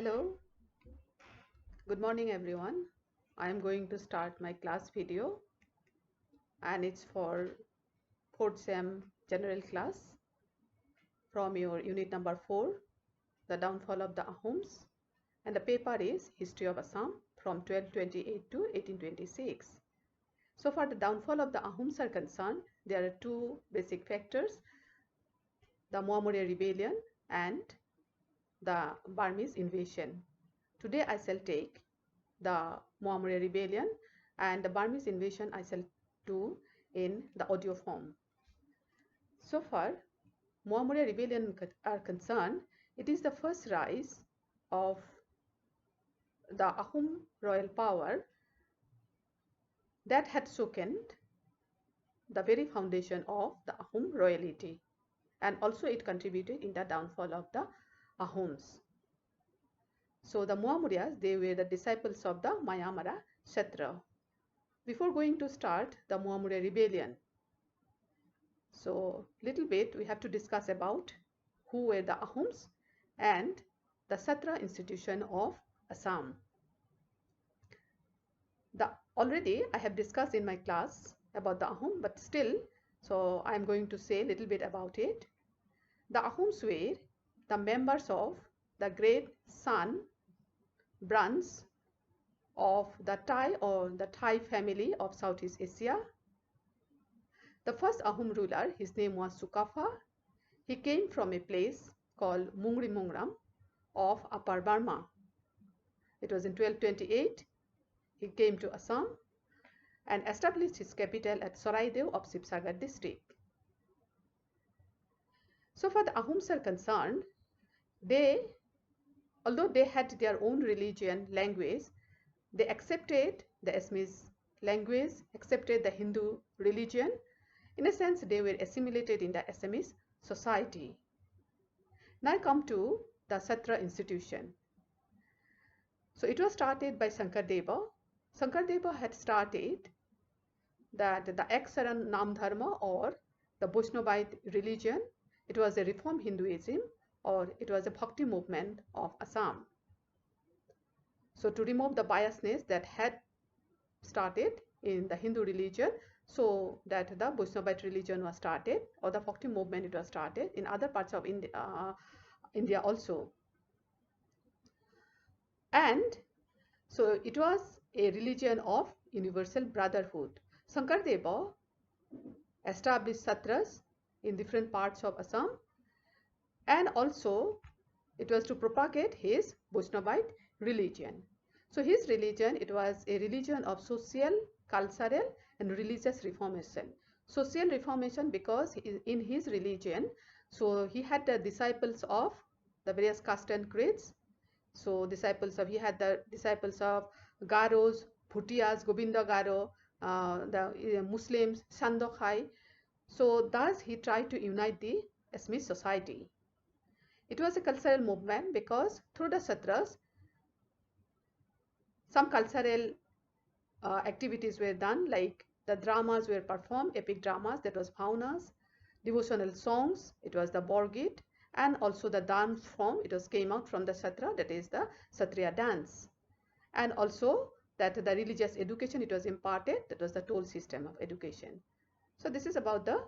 Hello, good morning everyone. I am going to start my class video and it's for 4th SEM general class from your unit number 4, the downfall of the Ahoms, and the paper is History of Assam from 1228 to 1826. So for the downfall of the Ahoms are concerned, there are two basic factors, the Moamaria Rebellion and the Burmese invasion. Today I shall take the Moamaria Rebellion and the Burmese invasion I shall do in the audio form. So far, Moamaria Rebellion are concerned, it is the first rise of the Ahom royal power that had shaken the very foundation of the Ahom royalty, and also it contributed in the downfall of the Ahoms. So the Moamarias, they were the disciples of the Moamaria Kshatriya. Before going to start the Moamaria Rebellion, so little bit we have to discuss about who were the Ahoms and the Kshatriya institution of Assam. Already I have discussed in my class about the Ahom, but still, so I am going to say a little bit about it. The Ahoms were the members of the great San branch of the Thai or the Thai family of Southeast Asia. The first Ahom ruler, his name was Sukafa. He came from a place called Mungri Mungram of Upper Burma. It was in 1228. He came to Assam and established his capital at Saraidev of Sibsagar district. So far the Ahoms are concerned, although they had their own religion, language, they accepted the Assamese language, accepted the Hindu religion. In a sense, they were assimilated in the Assamese society. Now come to the Kshatriya institution. So it was started by Shankardeva. Shankardeva had started that the Aksaran Nam Dharma or the Vaishnavite religion. It was a reform Hinduism or it was a bhakti movement of Assam. So to remove the biasness that had started in the Hindu religion, so that the Vaishnavite religion was started or the bhakti movement it was started in other parts of India also. And so it was a religion of universal brotherhood. Shankardeva established Kshatriyas in different parts of Assam, and also it was to propagate his Vaishnavite religion. So his religion, it was a religion of social, cultural and religious reformation. Social reformation because in his religion, so he had the disciples of the various caste and creeds. So he had the disciples of Garos, Bhutias, Govinda Garo, the Muslims, Sandokhai. So thus he tried to unite the Assamese society. It was a cultural movement because through the Kshatriyas, some cultural activities were done, like the dramas were performed, epic dramas, that was bhavanas, devotional songs, it was the Borgit, and also the dance form, it was came out from the Kshatriya, that is the Kshatriya dance. And also that the religious education, it was imparted, that was the toll system of education. So this is about the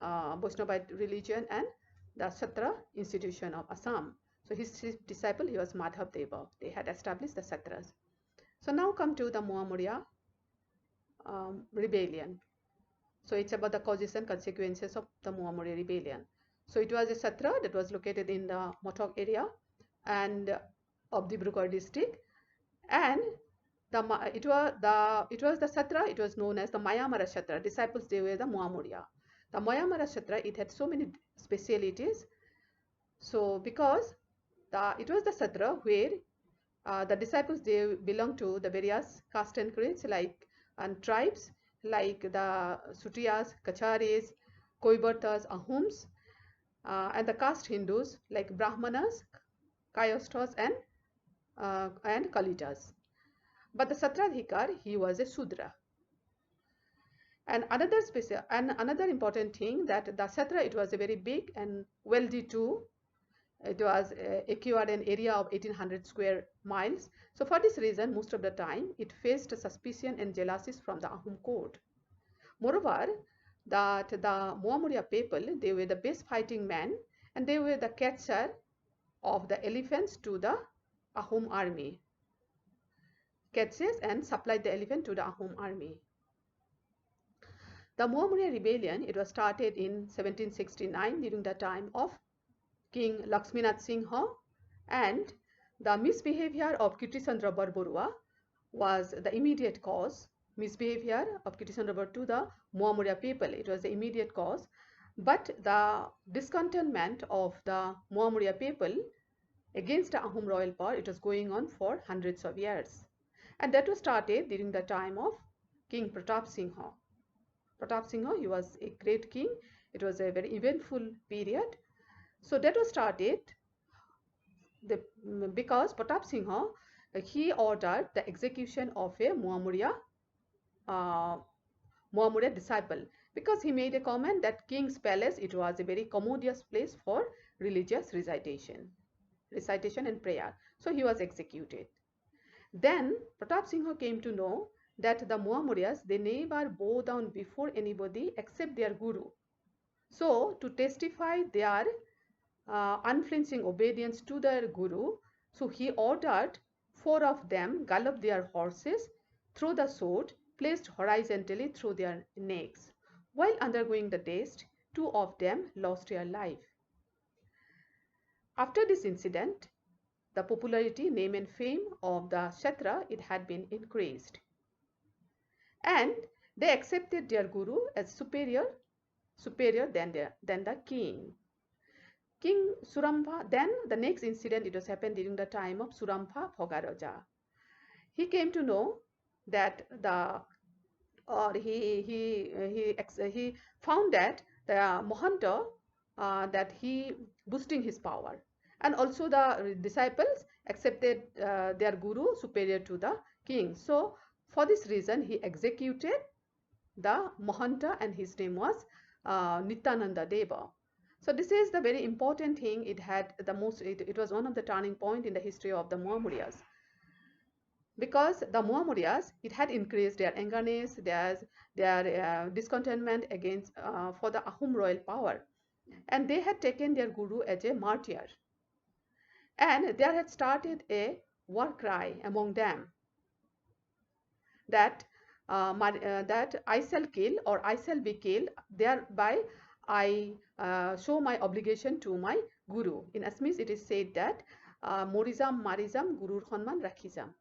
Vaishnavite religion and the Kshatriya institution of Assam. So his disciple, he was Madhav Deva. They had established the Kshatriyas. So now come to the Moamaria rebellion. So it's about the causes and consequences of the Moamaria rebellion. So it was a Kshatriya that was located in the Motok area and of Dibrugarh district, and it was the Kshatriya, it was known as the Moamaria Kshatriya. Disciples, they were the Moamaria. The Moamaria Kshatriya, it had so many specialities. So because it was the Kshatriya where the disciples, they belong to the various caste and creeds and tribes like the Sutriyas, Kacharis, Koibartas, Ahoms, and the caste Hindus like Brahmanas, Kayasthas and Kalitas. But the Satradhikar, he was a Sudra. And another important thing, that the Kshatriya, it was a very big and wealthy too. It was acquired an area of 1800 square miles. So for this reason, most of the time, it faced suspicion and jealousies from the Ahom court. Moreover, that the Moamaria people, they were the best fighting men, and they were the catcher of the elephants to the Ahom army. Catches and supplied the elephant to the Ahom army. The Moamaria Rebellion, it was started in 1769 during the time of King Laxminath Singha, and the misbehavior of Kirtisandra Barbarua was the immediate cause. Misbehavior of Kirtisandra Barbarua to the Moamaria people, it was the immediate cause. But the discontentment of the Moamaria people against the Ahom royal power, it was going on for hundreds of years. And that was started during the time of King Pratap Singha. Pratap Singha, he was a great king. It was a very eventful period. So that was started because Pratap Singha, he ordered the execution of a Mohammedan disciple, because he made a comment that king's palace, it was a very commodious place for religious recitation and prayer. So he was executed. Then Pratap Singha came to know that the Mohammedans, they never bow down before anybody except their guru. So to testify their unflinching obedience to their guru, so he ordered 4 of them gallop their horses, throw the sword placed horizontally through their necks. While undergoing the test, 2 of them lost their life. After this incident, the popularity, name and fame of the Kshatriya, it had been increased. And they accepted their guru as superior than the king. King Surampha, then the next incident, it was happened during the time of Surampha Bhogaraja. He came to know that he found that the Mohanta, that he boosting his power, and also the disciples accepted their guru superior to the king. So for this reason, he executed the Mohanta, and his name was Nityananda Deva. So this is the very important thing. It had the most, it was one of the turning point in the history of the Mohammedans, because the Mohammedans, it had increased their angerness, their discontentment against for the Ahom royal power, and they had taken their guru as a martyr, and there had started a war cry among them that that I shall kill or I shall be killed, thereby I show my obligation to my guru. In Assamese, it is said that Morizam Marizam Gurur Honman Rakhizam.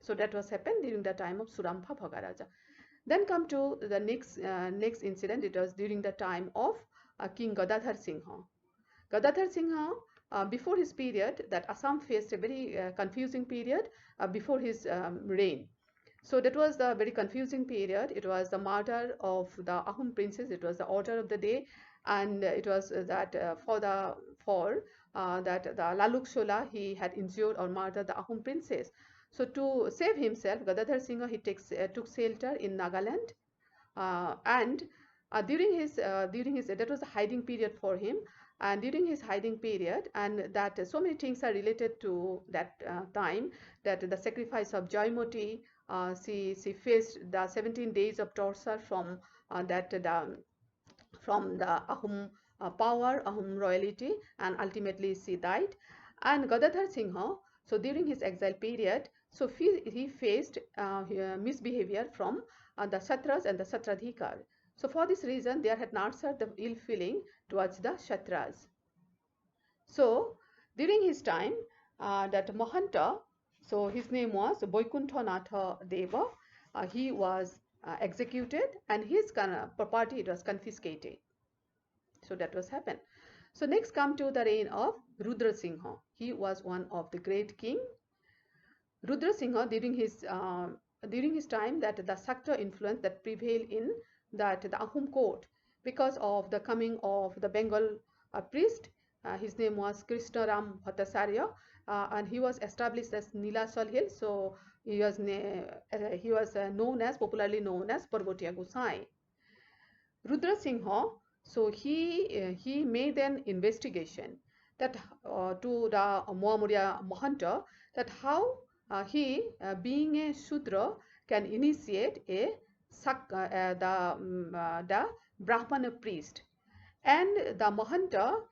So that was happened during the time of Surampha Bhogaraja. Then come to the next incident. It was during the time of King Gadadhar Singha. Gadadhar Singha, before his period, that Assam faced a very confusing period before his reign. So that was the very confusing period. It was the murder of the Ahom princes. It was the order of the day, and it was that that the Laluk Shola, he had injured or murdered the Ahom princes. So to save himself, Gadadhar Singha, he took shelter in Nagaland, and during his that was a hiding period for him. And during his hiding period, and that so many things are related to that time, that the sacrifice of Jaimoti, she faced the 17 days of torture from from the Ahom power, Ahom royalty, and ultimately she died. And Gadadhar Singha, so during his exile period, so he faced misbehavior from the Kshatriyas and the Kshatradhikar. So for this reason, they had nurtured the ill feeling towards the Kshatriyas. So during his time, that Mohanta, so his name was Boikunthanatha Deva, he was executed, and his property, it was confiscated. So that was happened. So next come to the reign of Rudra Singha. He was one of the great king. Rudra Singha, during his time, that the Sakta influence that prevailed in the Ahom court, because of the coming of the Bengal priest. His name was Krishna Ram Bhattacharya, and he was established as Nilachal Hill. So he was popularly known as Parvatiya Gosai. Rudra Singha, so he made an investigation that to the Moamaria Mahanta, that how he, being a Shudra, can initiate the Brahmana priest. And the Mahanta,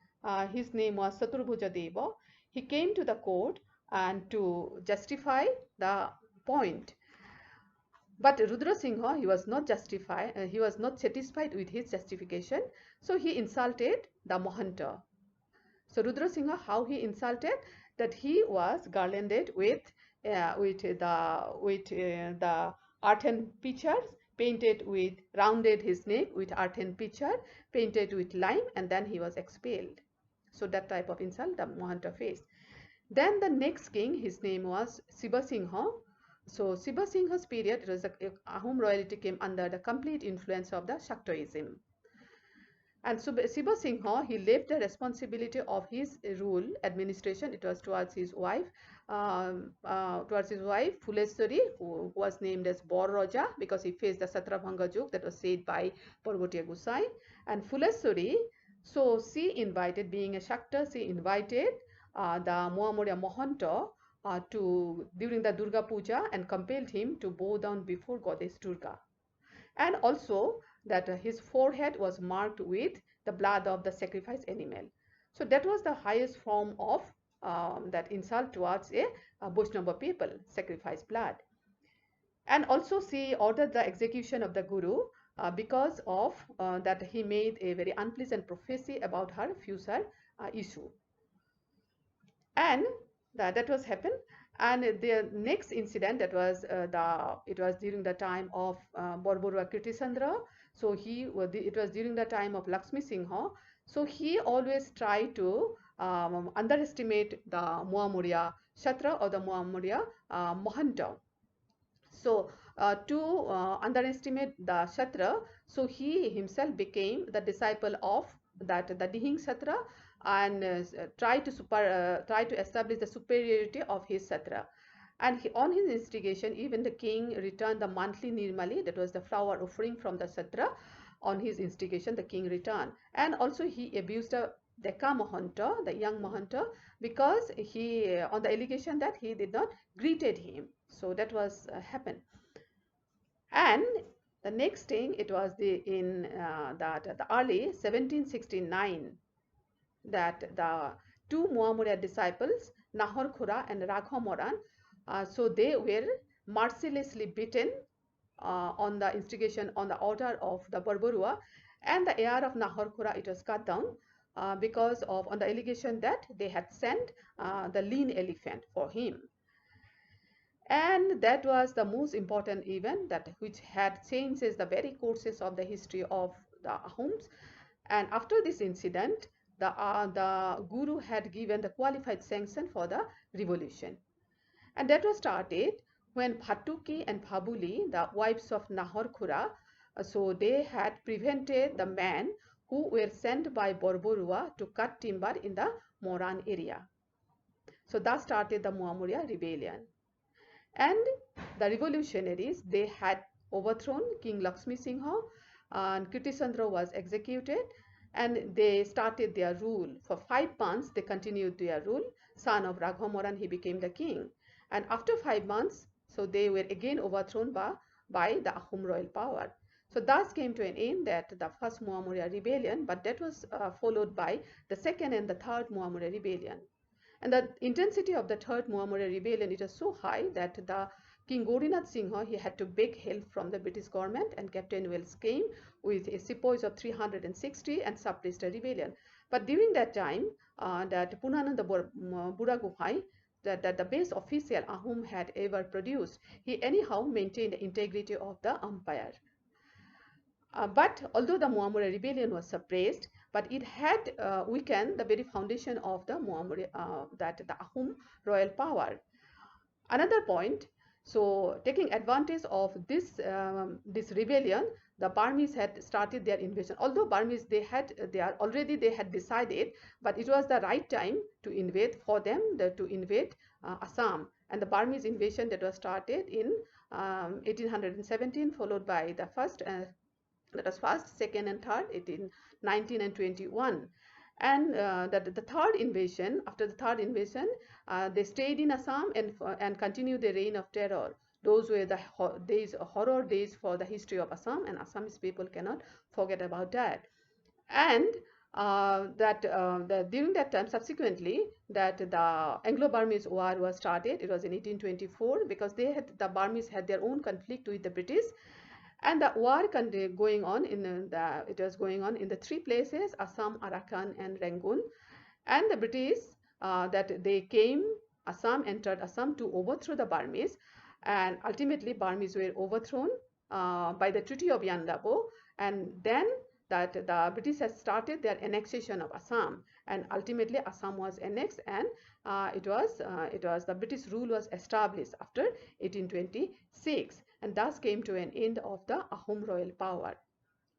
his name was Saturbhuja Deva, he came to the court and to justify the point. But Rudra Singha, he was not satisfied with his justification, so he insulted the Mahanta. So Rudra Singha, how he insulted, that he was garlanded with the earthen pitchers, painted with, rounded his neck with earthen pitcher, painted with lime, and then he was expelled. So that type of insult the Mahanta faced. Then the next king, his name was Shiva Singha. So Shiva Singha's period, it was Ahom royalty came under the complete influence of the Shaktoism. And so Shiva Singha, he left the responsibility of his rule administration. It was towards his wife, Phuleswari, who was named as Bor Raja because he faced the Satrabhanga Juk that was said by Parvatiya Gusai. And Phuleswari, so she invited, being a Shakta, she invited the Moamaria Mahanta during the Durga Puja and compelled him to bow down before Goddess Durga. And also that his forehead was marked with the blood of the sacrificed animal. So that was the highest form of that insult towards a Vaishnava people, sacrifice blood. And also she ordered the execution of the Guru because of that he made a very unpleasant prophecy about her future issue. And that was happened. And the next incident, that was it was during the time of Borborua Kirtisandra. So it was during the time of Lakshmi Singha. So he always tried to underestimate the Moamaria Shatra or the Moamaria Mahanta. So to underestimate the Shatra, so he himself became the disciple of the Dihing Shatra and try to establish the superiority of his Shatra. And on his instigation, even the king returned the monthly nirmali, that was the flower offering from the Shatra. On his instigation, the king returned. And also he abused the Deka Mahanta, the young Mahanta, because he, on the allegation that he did not greeted him. So that was happened. And the next thing, it was the early 1769, that the two Moamaria disciples, Nahar Khura and Raghav Moran, so they were mercilessly beaten on the instigation, on the order of the Barbarua, and the heir of Nahar Khura, it was cut down because of, on the allegation that they had sent the lean elephant for him. And that was the most important event that which had changes the very courses of the history of the Ahoms. And after this incident, the Guru had given the qualified sanction for the revolution. And that was started when Bhatuki and Bhabuli, the wives of Nahar Khura, so they had prevented the men who were sent by Borborua to cut timber in the Moran area. So that started the Moamaria Rebellion. And the revolutionaries, they had overthrown King Lakshmi Singha, and Kirtisandra was executed, and they started their rule. For 5 months, they continued their rule. Son of Raghav Moran, he became the king. And after 5 months, so they were again overthrown by the Ahom royal power. So thus came to an end that the first Moamaria Rebellion, but that was followed by the second and the third Moamaria Rebellion. And the intensity of the third Moamaria Rebellion, it was so high that the King Gaurinath Singha, he had to beg help from the British government, and Captain Wells came with a sepoys of 360 and suppressed the rebellion. But during that time, that Punananda Buraguhai, that the best official Ahom had ever produced, he anyhow maintained the integrity of the empire. But although the Moamaria Rebellion was suppressed, but it had weakened the very foundation of the Moamaria, that the Ahom royal power. Another point, so taking advantage of this rebellion, the Burmese had started their invasion. Although Burmese, they had decided, but it was the right time to invade for them, to invade Assam. And the Burmese invasion that was started in 1817, followed by the first, second, and third, 1819 and 21. And that the third invasion, after the third invasion, they stayed in Assam and continued the reign of terror. Those were the horror days for the history of Assam, and Assamese people cannot forget about that. And during that time, subsequently, that the Anglo-Burmese War was started. It was in 1824, because the Burmese had their own conflict with the British, and the war going on it was going on in the three places: Assam, Arakan, and Rangoon. And the British, that they came entered Assam to overthrow the Burmese, and ultimately Burmese were overthrown by the Treaty of Yanlabo. And then that the British had started their annexation of Assam, and ultimately Assam was annexed, and it was the British rule was established after 1826, and thus came to an end of the Ahom royal power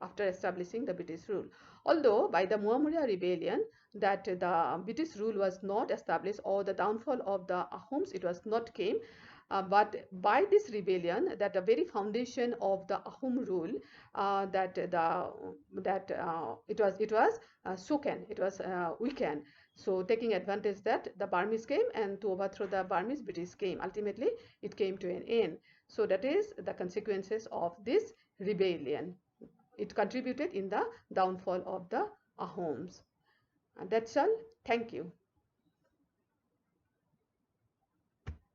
after establishing the British rule. Although by the Moamaria Rebellion, that the British rule was not established, or the downfall of the Ahoms, it was not came. But by this rebellion, that the very foundation of the Ahom rule, it was shaken, it was weakened. So taking advantage that the Burmese came, and to overthrow the Burmese, British came. Ultimately, it came to an end. So that is the consequences of this rebellion. It contributed in the downfall of the Ahoms. And that's all. Thank you.